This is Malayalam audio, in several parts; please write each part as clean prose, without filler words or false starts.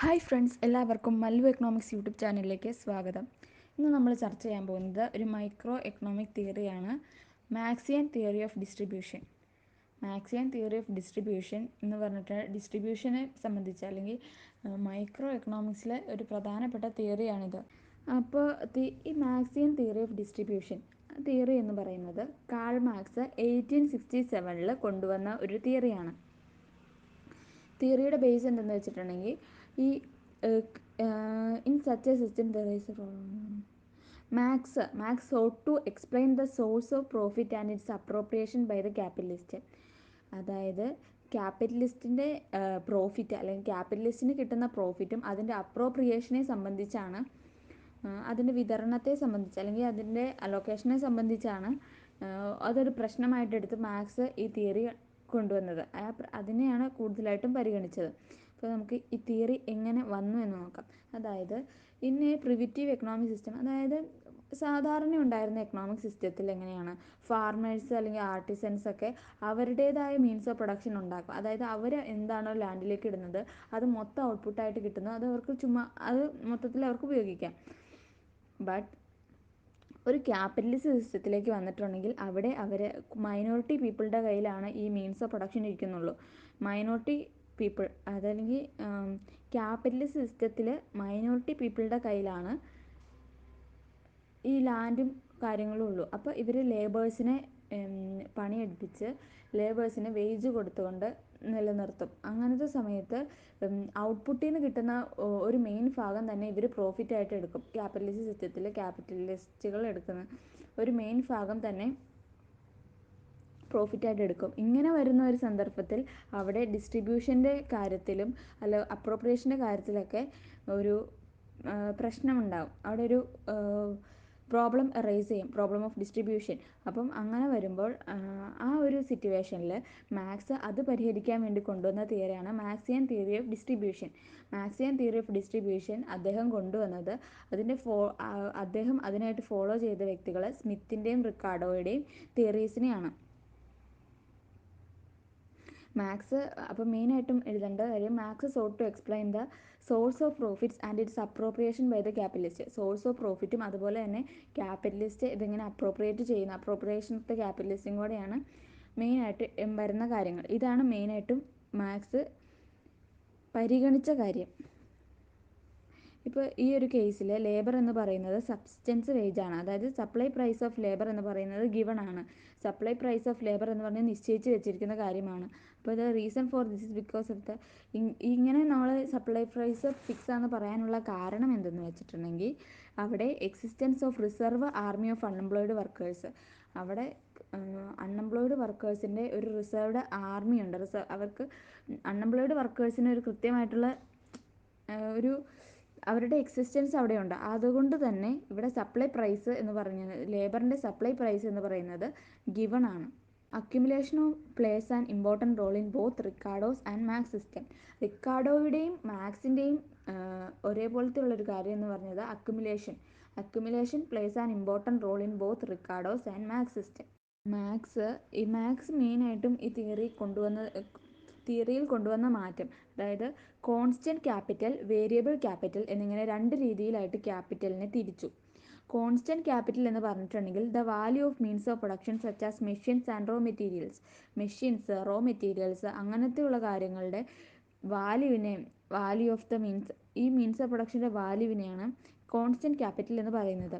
ഹായ് ഫ്രണ്ട്സ്, എല്ലാവർക്കും മല്ലു എക്കണോമിക്സ് യൂട്യൂബ് ചാനലിലേക്ക് സ്വാഗതം. ഇന്ന് നമ്മൾ ചർച്ച ചെയ്യാൻ പോകുന്നത് ഒരു മൈക്രോ എക്കണോമിക് തിയറിയാണ്, Marxian theory of distribution. Marxian theory of distribution എന്ന് പറഞ്ഞിട്ട് ഡിസ്ട്രിബ്യൂഷനെ സംബന്ധിച്ച് അല്ലെങ്കിൽ മൈക്രോ എക്കണോമിക്സിലെ ഒരു പ്രധാനപ്പെട്ട തിയറിയാണിത്. അപ്പോൾ ഈ Marxian theory of distribution theory എന്ന് പറയുന്നത് കാൾ മാർക്സ് 1867 കൊണ്ടുവന്ന ഒരു തിയറിയാണ്. തിയറിയുടെ ബേസ് എന്തെന്ന് വെച്ചിട്ടുണ്ടെങ്കിൽ ഈ in such a system there is Marx sought to explain the source of profit and its appropriation by the capitalist. അതായത് ക്യാപിറ്റലിസ്റ്റിൻ്റെ പ്രോഫിറ്റ് അല്ലെങ്കിൽ ക്യാപിറ്റലിസ്റ്റിന് കിട്ടുന്ന പ്രോഫിറ്റും അതിൻ്റെ അപ്രോപ്രിയേഷനെ സംബന്ധിച്ചാണ്, അതിൻ്റെ വിതരണത്തെ സംബന്ധിച്ച് അല്ലെങ്കിൽ അതിൻ്റെ അലൊക്കേഷനെ സംബന്ധിച്ചാണ് അതൊരു പ്രശ്നമായിട്ടെടുത്ത് മാർക്സ് ഈ തിയറി കൊണ്ടുവന്നത്. അതിനെയാണ് കൂടുതലായിട്ടും പരിഗണിച്ചത്. അപ്പോൾ നമുക്ക് ഈ തിയറി എങ്ങനെ വന്നു എന്ന് നോക്കാം. അതായത് in A primitive economic system, അതായത് സാധാരണ ഉണ്ടായിരുന്ന എക്കണോമിക് സിസ്റ്റത്തിൽ എങ്ങനെയാണ് ഫാർമേഴ്സ് അല്ലെങ്കിൽ ആർട്ടിസൻസ് ഒക്കെ അവരുടേതായ മീൻസ് ഓഫ് പ്രൊഡക്ഷൻ ഉണ്ടാക്കും. അതായത് അവർ എന്താണോ ലാൻഡിലേക്ക് ഇടുന്നത് അത് മൊത്തം ഔട്ട്പുട്ടായിട്ട് കിട്ടുന്നു, അത് അവർക്ക് അത് മൊത്തത്തിൽ അവർക്ക് ഉപയോഗിക്കാം. ബട്ട് ഒരു ക്യാപിറ്റലിസ്റ്റ് സിസ്റ്റത്തിലേക്ക് വന്നിട്ടുണ്ടെങ്കിൽ അവിടെ മൈനോറിറ്റി പീപ്പിളുടെ കയ്യിലാണ് ഈ മീൻസ് ഓഫ് പ്രൊഡക്ഷൻ ഇരിക്കുന്നുള്ളൂ. മൈനോറിറ്റി പീപ്പിൾ അതല്ലെങ്കിൽ ക്യാപിറ്റലിസ്റ്റ് സിസ്റ്റത്തിൽ മൈനോറിറ്റി പീപ്പിളുടെ കയ്യിലാണ് ഈ ലാൻഡും കാര്യങ്ങളും ഉള്ളൂ. അപ്പോൾ ഇവർ ലേബേഴ്സിനെ പണിയെടുപ്പിച്ച് ലേബേഴ്സിന് വേജ് കൊടുത്തുകൊണ്ട് നിലനിർത്തും. അങ്ങനത്തെ സമയത്ത് ഔട്ട്പുട്ടിൽ നിന്ന് കിട്ടുന്ന ഒരു മെയിൻ ഭാഗം തന്നെ ഇവർ പ്രോഫിറ്റായിട്ട് എടുക്കും. ക്യാപിറ്റലിസ്റ്റ് സിസ്റ്റത്തിൽ ക്യാപിറ്റലിസ്റ്റുകൾ എടുക്കുന്ന ഒരു മെയിൻ ഭാഗം തന്നെ പ്രോഫിറ്റായിട്ട് എടുക്കും. ഇങ്ങനെ വരുന്ന ഒരു സന്ദർഭത്തിൽ അവിടെ ഡിസ്ട്രിബ്യൂഷൻ്റെ കാര്യത്തിലും അല്ല അപ്രോപ്രിയേഷൻ്റെ കാര്യത്തിലൊക്കെ ഒരു പ്രശ്നമുണ്ടാകും. അവിടെ ഒരു പ്രോബ്ലം റേസ് ചെയ്യും, പ്രോബ്ലം ഓഫ് ഡിസ്ട്രിബ്യൂഷൻ. അപ്പം അങ്ങനെ വരുമ്പോൾ ആ ഒരു സിറ്റുവേഷനിൽ മാർക്സ് അത് പരിഹരിക്കാൻ വേണ്ടി കൊണ്ടുവന്ന തിയറിയാണ് Marxian theory of distribution. Marxian theory of distribution അദ്ദേഹം കൊണ്ടുവന്നത് അദ്ദേഹം അതിനായിട്ട് ഫോളോ ചെയ്ത വ്യക്തികൾ സ്മിത്തിൻ്റെയും റിക്കാർഡോയുടെയും തിയറീസിനെയാണ്. മാർക്സ് അപ്പോൾ മെയിനായിട്ടും എഴുതേണ്ട കാര്യം, marks sought to explain the source of profits and its appropriation by the capitalist. Source of പ്രോഫിറ്റും അതുപോലെ തന്നെ ക്യാപിറ്റലിസ്റ്റ് ഇതിങ്ങനെ അപ്രോപ്രിയേറ്റ് ചെയ്യുന്ന അപ്രോപ്രിയേഷൻ ഓഫ് ദ ക്യാപിറ്റലിസ്റ്റും കൂടെയാണ് മെയിനായിട്ട് വരുന്ന കാര്യങ്ങൾ. ഇതാണ് മെയിനായിട്ടും മാർക്സ് പരിഗണിച്ച കാര്യം. ഇപ്പോൾ ഈ ഒരു കേസിൽ ലേബർ എന്ന് പറയുന്നത് സബ്സിസ്റ്റൻസ് വേജ് ആണ്. അതായത് സപ്ലൈ പ്രൈസ് ഓഫ് ലേബർ എന്ന് പറയുന്നത് ഗിവൺ ആണ്. സപ്ലൈ പ്രൈസ് ഓഫ് ലേബർ എന്ന് പറഞ്ഞാൽ നിശ്ചയിച്ച് വെച്ചിരിക്കുന്ന കാര്യമാണ്. അപ്പോൾ the reason for this is because of the ഇങ്ങനെ നമ്മൾ സപ്ലൈ പ്രൈസ് ഫിക്സ് ആണെന്ന് പറയാനുള്ള കാരണം എന്തെന്ന് വെച്ചിട്ടുണ്ടെങ്കിൽ അവിടെ existence of reserve army of unemployed workers, അവിടെ അൺഎംപ്ലോയിഡ് വർക്കേഴ്സിൻ്റെ ഒരു റിസർവ്ഡ് ആർമി ഉണ്ട്. അവർക്ക് അൺഎംപ്ലോയിഡ് വർക്കേഴ്സിന് ഒരു കൃത്യമായിട്ടുള്ള ഒരു അവരുടെ എക്സിസ്റ്റൻസ് അവിടെയുണ്ട്. അതുകൊണ്ട് തന്നെ ഇവിടെ സപ്ലൈ പ്രൈസ് എന്ന് പറഞ്ഞത് ലേബറിൻ്റെ സപ്ലൈ പ്രൈസ് എന്ന് പറയുന്നത് ഗിവൺ ആണ്. Accumulation plays an important role in both Ricardo's and Marx system. റിക്കാർഡോയുടെയും മാർക്സിൻ്റെയും ഒരേപോലത്തെ ഉള്ളൊരു കാര്യം എന്ന് പറഞ്ഞത് accumulation plays an important role in both Ricardo's and Marx system. Marx മെയിനായിട്ടും ഈ തിയറിയിൽ കൊണ്ടുവന്ന മാറ്റം, അതായത് കോൺസ്റ്റൻറ്റ് ക്യാപിറ്റൽ, വേരിയബിൾ ക്യാപിറ്റൽ എന്നിങ്ങനെ രണ്ട് രീതിയിലായിട്ട് ക്യാപിറ്റലിനെ തിരിച്ചു. കോൺസ്റ്റൻറ്റ് ക്യാപിറ്റൽ എന്ന് പറഞ്ഞിട്ടുണ്ടെങ്കിൽ the value of means of production such as machines and raw materials അങ്ങനത്തെയുള്ള കാര്യങ്ങളുടെ വാല്യൂ ഓഫ് ദ ഈ മീൻസ് ഓഫ് പ്രൊഡക്ഷൻ്റെ വാല്യൂവിനെയാണ് കോൺസ്റ്റൻറ്റ് ക്യാപിറ്റൽ എന്ന് പറയുന്നത്.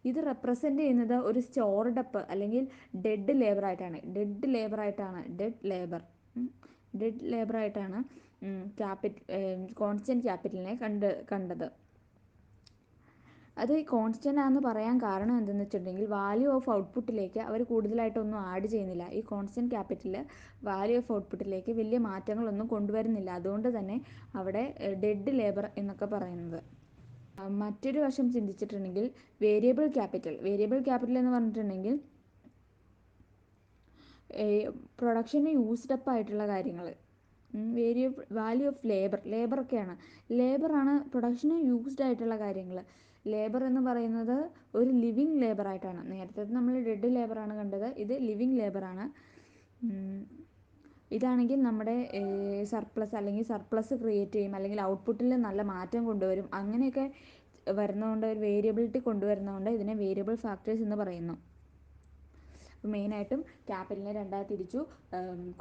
ഇത് റെപ്രസെൻ്റ് ചെയ്യുന്നത് ഒരു സ്റ്റോർഡ് അപ്പ് അല്ലെങ്കിൽ ഡെഡ് ലേബറായിട്ടാണ് കോൺസ്റ്റൻറ്റ് ക്യാപിറ്റലിനെ കണ്ടത്. അത് കോൺസ്റ്റൻ്റ് ആണെന്ന് പറയാൻ കാരണം എന്തെന്ന് വെച്ചിട്ടുണ്ടെങ്കിൽ വാല്യൂ ഓഫ് ഔട്ട്പുട്ടിലേക്ക് അവർ കൂടുതലായിട്ടൊന്നും ആഡ് ചെയ്യുന്നില്ല. ഈ കോൺസ്റ്റൻറ്റ് ക്യാപിറ്റൽ വാല്യൂ ഓഫ് ഔട്ട്പുട്ടിലേക്ക് വലിയ മാറ്റങ്ങളൊന്നും കൊണ്ടുവരുന്നില്ല. അതുകൊണ്ട് തന്നെ അവിടെ ഡെഡ് ലേബർ എന്നൊക്കെ പറയുന്നത്. മറ്റൊരു വശം ചിന്തിച്ചിട്ടുണ്ടെങ്കിൽ വേരിയബിൾ ക്യാപിറ്റൽ എന്ന് പറഞ്ഞിട്ടുണ്ടെങ്കിൽ പ്രൊഡക്ഷന് യൂസ്ഡ് അപ്പ് ആയിട്ടുള്ള കാര്യങ്ങൾ, വാല്യൂ ഓഫ് ലേബറൊക്കെയാണ്. ലേബറാണ് പ്രൊഡക്ഷന് യൂസ്ഡ് ആയിട്ടുള്ള കാര്യങ്ങൾ. ലേബർ എന്ന് പറയുന്നത് ഒരു ലിവിങ് ലേബറായിട്ടാണ്. നേരത്തെ നമ്മൾ ഡെഡ് ലേബറാണ് കണ്ടത്, ഇത് ലിവിങ് ലേബറാണ്. ഇതാണെങ്കിൽ നമ്മുടെ സർപ്ലസ് അല്ലെങ്കിൽ സർപ്ലസ് ക്രിയേറ്റ് ചെയ്യും, അല്ലെങ്കിൽ ഔട്ട്പുട്ടിൽ നല്ല മാറ്റം കൊണ്ടുവരും. അങ്ങനെയൊക്കെ വരുന്നതുകൊണ്ട്, ഒരു വേരിയബിലിറ്റി കൊണ്ടുവരുന്നതുകൊണ്ട് ഇതിനെ വേരിയബിൾ ഫാക്ടേഴ്സ് എന്ന് പറയുന്നു. മെയിനായിട്ടും ക്യാപിറ്റലിനെ രണ്ടായി തിരിച്ചു,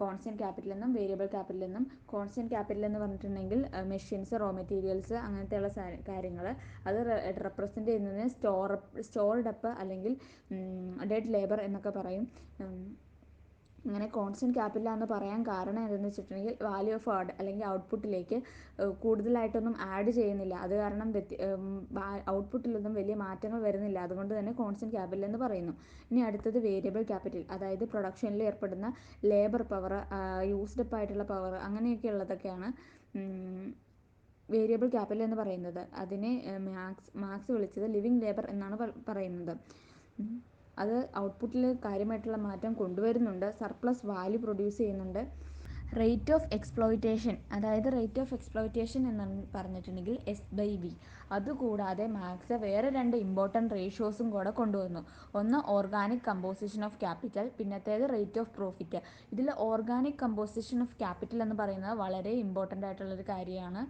കോൺസ്റ്റൻറ്റ് ക്യാപിറ്റൽ എന്നും വേരിയബിൾ ക്യാപിറ്റൽ എന്നും. കോൺസ്റ്റൻറ്റ് ക്യാപിറ്റൽ എന്ന് പറഞ്ഞിട്ടുണ്ടെങ്കിൽ മെഷീൻസ്, റോ മെറ്റീരിയൽസ്, അങ്ങനത്തെയുള്ള കാര്യങ്ങൾ. അത് റെപ്രസെൻ്റ് ചെയ്യുന്നതിന് സ്റ്റോർഡ് അപ്പ് അല്ലെങ്കിൽ ഡെഡ് ലേബർ എന്നൊക്കെ പറയും. ഇങ്ങനെ കോൺസ്റ്റൻറ്റ് ക്യാപിറ്റലാണെന്ന് പറയാൻ കാരണം എന്തെന്ന് വെച്ചിട്ടുണ്ടെങ്കിൽ വാല്യൂ ഓഫ് അല്ലെങ്കിൽ ഔട്ട്പുട്ടിലേക്ക് കൂടുതലായിട്ടൊന്നും ആഡ് ചെയ്യുന്നില്ല, അത് കാരണം ഔട്ട്പുട്ടിലൊന്നും വലിയ മാറ്റങ്ങൾ വരുന്നില്ല, അതുകൊണ്ട് തന്നെ കോൺസ്റ്റൻറ്റ് ക്യാപിറ്റൽ എന്ന് പറയുന്നു. ഇനി അടുത്തത് വേരിയബിൾ ക്യാപിറ്റൽ, അതായത് പ്രൊഡക്ഷനിൽ ഏർപ്പെടുന്ന ലേബർ പവർ, യൂസ്ഡ് അപ്പ് ആയിട്ടുള്ള പവർ, അങ്ങനെയൊക്കെ ഉള്ളതൊക്കെയാണ് വേരിയബിൾ ക്യാപിറ്റൽ എന്ന് പറയുന്നത്. അതിനെ മാർക്സ് വിളിച്ചത് ലിവിങ് ലേബർ എന്നാണ് പറയുന്നത്. അത് ഔട്ട്പുട്ടിൽ കാര്യമായിട്ടുള്ള മാറ്റം കൊണ്ടുവരുന്നുണ്ട്, സർപ്ലസ് വാല്യൂ പ്രൊഡ്യൂസ് ചെയ്യുന്നുണ്ട്. റേറ്റ് ഓഫ് എക്സ്പ്ലോയിറ്റേഷൻ, അതായത് റേറ്റ് ഓഫ് എക്സ്പ്ലോയിറ്റേഷൻ എന്ന് പറഞ്ഞിട്ടുണ്ടെങ്കിൽ S/V. അതുകൂടാതെ മാർക്സ് വേറെ രണ്ട് ഇമ്പോർട്ടൻറ്റ് റേഷ്യോസും കൂടെ കൊണ്ടുവന്നു. ഒന്ന് ഓർഗാനിക് കമ്പോസിഷൻ ഓഫ് ക്യാപിറ്റൽ, പിന്നത്തേത് റേറ്റ് ഓഫ് പ്രോഫിറ്റ്. ഇതിൽ ഓർഗാനിക് കമ്പോസിഷൻ ഓഫ് ക്യാപിറ്റൽ എന്ന് പറയുന്നത് വളരെ ഇമ്പോർട്ടൻ്റ് ആയിട്ടുള്ളൊരു കാര്യമാണ്.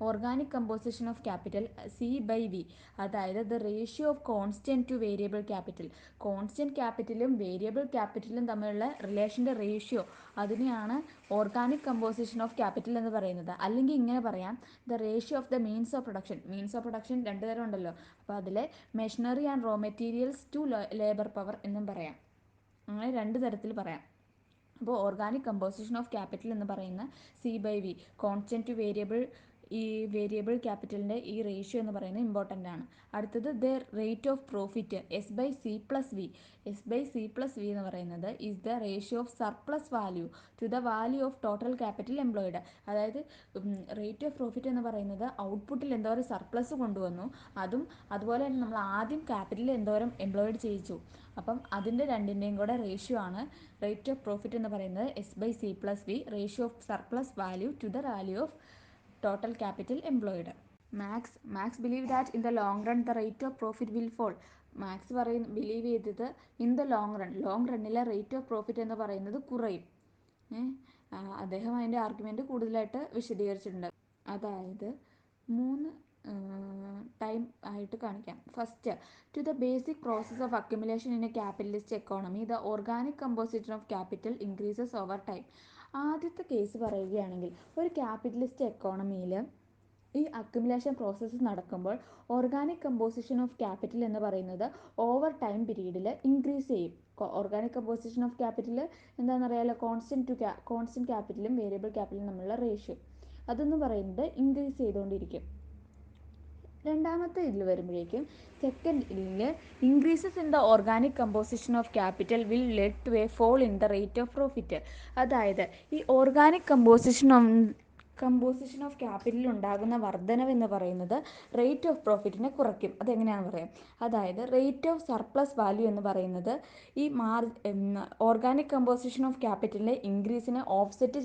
Organic composition of capital C/V, അതായത് the ratio of constant to variable capital. Constant ക്യാപിറ്റലും വേരിയബിൾ ക്യാപിറ്റലും തമ്മിലുള്ള റിലേഷൻ്റെ റേഷ്യോ, അതിനെയാണ് ഓർഗാനിക് കമ്പോസിഷൻ ഓഫ് ക്യാപിറ്റൽ എന്ന് പറയുന്നത്. അല്ലെങ്കിൽ ഇങ്ങനെ പറയാം, the ratio of the means of production. Means of production രണ്ട് തരം ഉണ്ടല്ലോ, അപ്പോൾ അതിലെ machinery and raw materials to labour power എന്നും പറയാം. അങ്ങനെ രണ്ട് തരത്തിൽ പറയാം. അപ്പോൾ ഓർഗാനിക് കമ്പോസിഷൻ ഓഫ് ക്യാപിറ്റൽ എന്ന് പറയുന്ന C/V, കോൺസ്റ്റൻറ്റ് ടു വേരിയബിൾ, ഈ വേരിയബിൾ ക്യാപിറ്റലിൻ്റെ ഈ റേഷ്യോ എന്ന് പറയുന്നത് ഇമ്പോർട്ടൻ്റ് ആണ്. അടുത്തത് the rate of profit, S/C+V. S/C+V എന്ന് പറയുന്നത് is the ratio of surplus value to the value of total capital employed. അതായത് റേറ്റ് ഓഫ് പ്രോഫിറ്റ് എന്ന് പറയുന്നത് ഔട്ട്പുട്ടിൽ എന്തോരം സർപ്ലസ് കൊണ്ടുവന്നു, അതുപോലെ തന്നെ നമ്മൾ ആദ്യം ക്യാപിറ്റലിൽ എന്തോരം എംപ്ലോയിഡ് ചെയ്യിച്ചു, അപ്പം അതിൻ്റെ രണ്ടിൻ്റെയും കൂടെ റേഷ്യോ ആണ് റേറ്റ് ഓഫ് പ്രോഫിറ്റ് എന്ന് പറയുന്നത്. S/C+V, ratio of surplus value to the value of total capital employed. Marx believe that in the long run the rate of profit will fall. Marx believe ചെയ്തത് ഇൻ ദ ലോങ് റണ്ണിലെ റേറ്റ് ഓഫ് പ്രോഫിറ്റ് എന്ന് പറയുന്നത് കുറയും. അദ്ദേഹം അതിൻ്റെ ആർഗ്യുമെൻറ്റ് കൂടുതലായിട്ട് വിശദീകരിച്ചിട്ടുണ്ട്. അതായത് 3 ടൈം ആയിട്ട് കാണിക്കാം. First, to the basic process of accumulation in a capitalist economy the organic composition of capital increases over time. ആദ്യത്തെ കേസ് പറയുകയാണെങ്കിൽ, ഒരു ക്യാപിറ്റലിസ്റ്റ് എക്കോണമിയിൽ ഈ അക്യുമുലേഷൻ പ്രോസസ്സ് നടക്കുമ്പോൾ ഓർഗാനിക് കമ്പോസിഷൻ ഓഫ് ക്യാപിറ്റൽ എന്ന് പറയുന്നത് ഓവർ ടൈം പീരീഡിൽ ഇൻക്രീസ് ചെയ്യും. ഓർഗാനിക് കമ്പോസിഷൻ ഓഫ് ക്യാപിറ്റൽ എന്താണെന്നറിയാലോ, കോൺസ്റ്റൻറ്റ് ക്യാപിറ്റലും വേരിയബിൾ ക്യാപിറ്റലും തമ്മിലുള്ള റേഷ്യോ, അതെന്ന് പറയുന്നത് ഇൻക്രീസ് ചെയ്തുകൊണ്ടിരിക്കും. രണ്ടാമത്തെ ഇതിൽ വരുമ്പോഴേക്കും, സെക്കൻഡിൽ increases in the organic composition of capital will lead to a fall in the rate of profit. അതായത് ഈ ഓർഗാനിക് കമ്പോസിഷൻ ഓഫ് ക്യാപിറ്റലിൽ ഉണ്ടാകുന്ന വർധനവ് എന്ന് പറയുന്നത് റേറ്റ് ഓഫ് പ്രോഫിറ്റിനെ കുറയ്ക്കും. അതെങ്ങനെയാണെന്ന് പറയാം. അതായത് റേറ്റ് ഓഫ് സർപ്ലസ് വാല്യൂ എന്ന് പറയുന്നത് ഈ ഓർഗാനിക് കമ്പോസിഷൻ ഓഫ് ക്യാപിറ്റലിലെ ഇൻക്രീസിനെ ഓഫ്സെറ്റ്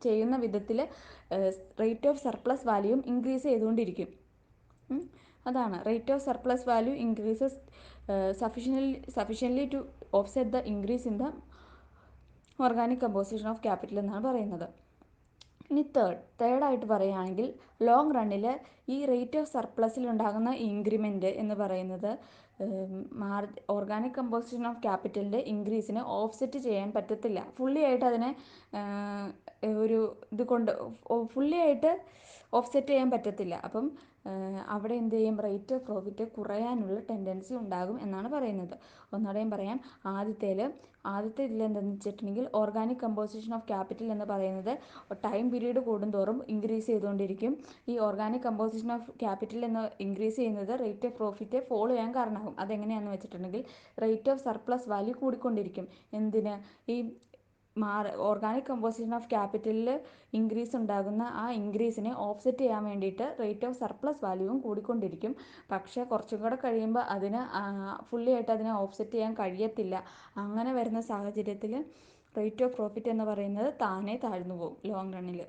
ചെയ്യുന്ന വിധത്തിൽ റേറ്റ് ഓഫ് സർപ്ലസ് വാല്യൂയും ഇൻക്രീസ് ചെയ്തുകൊണ്ടിരിക്കും. അതാണ് rate of surplus value increases sufficiently to offset the increase in the organic composition of capital എന്നാണ് പറയുന്നത്. ഇനി തേർഡായിട്ട് പറയുകയാണെങ്കിൽ, ലോങ് റണ്ണിൽ ഈ റേറ്റ് ഓഫ് സർപ്ലസിൽ ഉണ്ടാകുന്ന ഇൻക്രിമെൻറ്റ് എന്ന് പറയുന്നത് ഓർഗാനിക് കമ്പോസിഷൻ ഓഫ് ക്യാപിറ്റലിൻ്റെ ഇൻക്രീസിനെ ഓഫ്സെറ്റ് ചെയ്യാൻ പറ്റത്തില്ല. ഫുള്ളി ആയിട്ട് അതിനെ ഒരു ഇത് കൊണ്ട് ഫുള്ളി ആയിട്ട് ഓഫ്സെറ്റ് ചെയ്യാൻ പറ്റത്തില്ല. അപ്പം അവിടെ എന്ത് ചെയ്യും, റേറ്റ് ഓഫ് പ്രോഫിറ്റ് കുറയാനുള്ള ടെൻഡൻസി ഉണ്ടാകും എന്നാണ് പറയുന്നത്. ഒന്നുകൂടെയും പറയാം. ആദ്യത്തെ ഇതിൽ എന്താണെന്ന് വെച്ചിട്ടുണ്ടെങ്കിൽ, ഓർഗാനിക് കമ്പോസിഷൻ ഓഫ് ക്യാപിറ്റൽ എന്ന് പറയുന്നത് ടൈം പീരീഡ് കൂടുന്തോറും ഇൻക്രീസ് ചെയ്തുകൊണ്ടിരിക്കും. ഈ ഓർഗാനിക് കമ്പോസിഷൻ ഓഫ് ക്യാപിറ്റൽ എന്ന് ഇൻക്രീസ് ചെയ്യുന്നത് റേറ്റ് ഓഫ് പ്രോഫിറ്റ് ഫോളോ ചെയ്യാൻ കാരണമാകും. അതെങ്ങനെയാണെന്ന് വെച്ചിട്ടുണ്ടെങ്കിൽ, റേറ്റ് ഓഫ് സർപ്ലസ് വാല്യൂ കൂടിക്കൊണ്ടിരിക്കും. എന്തിന്, ഈ ഓർഗാനിക് കമ്പോസിഷൻ ഓഫ് ക്യാപിറ്റലിൽ ഇൻക്രീസ് ഉണ്ടാകുന്ന ആ ഇൻക്രീസിനെ ഓഫ്സെറ്റ് ചെയ്യാൻ വേണ്ടിയിട്ട് റേറ്റ് ഓഫ് സർപ്ലസ് വാല്യൂവും കൂടിക്കൊണ്ടിരിക്കും. പക്ഷേ കുറച്ചും കൂടെ കഴിയുമ്പോൾ അതിന് ഫുള്ളി ആയിട്ട് അതിനെ ഓഫ്സെറ്റ് ചെയ്യാൻ കഴിയത്തില്ല. അങ്ങനെ വരുന്ന സാഹചര്യത്തിൽ റേറ്റ് ഓഫ് പ്രോഫിറ്റ് എന്ന് പറയുന്നത് താനെ താഴ്ന്നു പോകും ലോങ് റണ്ണിൽ.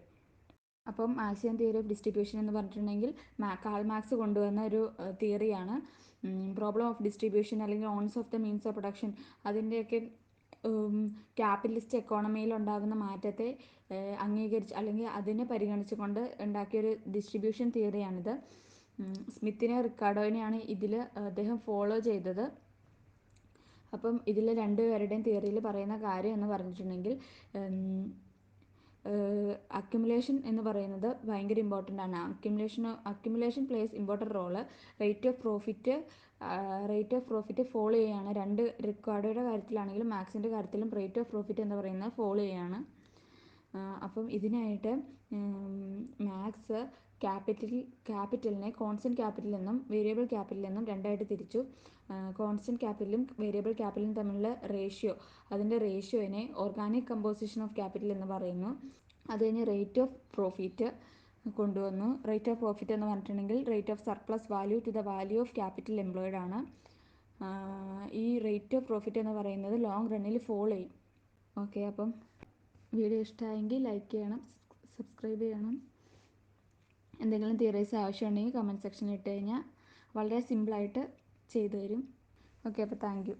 അപ്പം ആക്സിയൻ തിയറി ഓഫ് ഡിസ്ട്രിബ്യൂഷൻ എന്ന് പറഞ്ഞിട്ടുണ്ടെങ്കിൽ കാൾ മാർക്സ് കൊണ്ടുവന്ന ഒരു തിയറിയാണ്. പ്രോബ്ലം ഓഫ് ഡിസ്ട്രിബ്യൂഷൻ അല്ലെങ്കിൽ owns of the means of production, അതിൻ്റെയൊക്കെ ക്യാപിറ്റലിസ്റ്റ് എക്കോണമിയിൽ ഉണ്ടാകുന്ന മാറ്റത്തെ അംഗീകരിച്ച് അല്ലെങ്കിൽ അതിനെ പരിഗണിച്ചുകൊണ്ട് ഉണ്ടാക്കിയൊരു ഡിസ്ട്രിബ്യൂഷൻ തിയറിയാണിത്. സ്മിത്തിനെ റിക്കാർഡോനെയാണ് ഇതിൽ അദ്ദേഹം ഫോളോ ചെയ്തത്. അപ്പം ഇതിൽ രണ്ടുപേരുടെയും തിയറിയിൽ പറയുന്ന കാര്യം എന്ന് പറഞ്ഞിട്ടുണ്ടെങ്കിൽ അക്യുമുലേഷൻ എന്ന് പറയുന്നത് ഭയങ്കര ഇമ്പോർട്ടൻ്റ് ആണ്. Accumulation place important role. Rate of profit follow ചെയ്യുകയാണ്. റിക്കാർഡോയുടെ കാര്യത്തിലാണെങ്കിലും മാർക്സിൻ്റെ കാര്യത്തിലും റേറ്റ് ഓഫ് പ്രോഫിറ്റ് എന്ന് പറയുന്നത് ഫോളോ ചെയ്യുകയാണ്. അപ്പം ഇതിനായിട്ട് മാർക്സ് ക്യാപിറ്റലിനെ കോൺസ്റ്റൻറ്റ് ക്യാപിറ്റലിൽ നിന്നും വേരിയബിൾ ക്യാപിറ്റലിൽ നിന്നും രണ്ടായിട്ട് തിരിച്ചു. കോൺസ്റ്റൻറ്റ് ക്യാപിറ്റലും വേരിയബിൾ ക്യാപിറ്റലും തമ്മിലുള്ള അതിൻ്റെ റേഷ്യോനെ ഓർഗാനിക് കമ്പോസിഷൻ ഓഫ് ക്യാപിറ്റൽ എന്ന് പറയുന്നു. അത് കഴിഞ്ഞ് റേറ്റ് ഓഫ് പ്രോഫിറ്റ് കൊണ്ടുവന്നു. റേറ്റ് ഓഫ് പ്രോഫിറ്റ് എന്ന് പറഞ്ഞിട്ടുണ്ടെങ്കിൽ rate of surplus value to the value of capital employed ആണ്. ഈ റേറ്റ് ഓഫ് പ്രോഫിറ്റ് എന്ന് പറയുന്നത് ലോങ് റണ്ണിൽ ഫോളോ ചെയ്യും. ഓക്കെ, അപ്പം വീഡിയോ ഇഷ്ടമായെങ്കിൽ ലൈക്ക് ചെയ്യണം, സബ്സ്ക്രൈബ് ചെയ്യണം. എന്തെങ്കിലും തിയറീസ് ആവശ്യമുണ്ടെങ്കിൽ കമൻറ്റ് സെക്ഷനിൽ ഇട്ട് കഴിഞ്ഞാൽ വളരെ സിമ്പിളായിട്ട് ചെയ്തു തരും. ഓക്കെ, അപ്പോൾ താങ്ക് യു.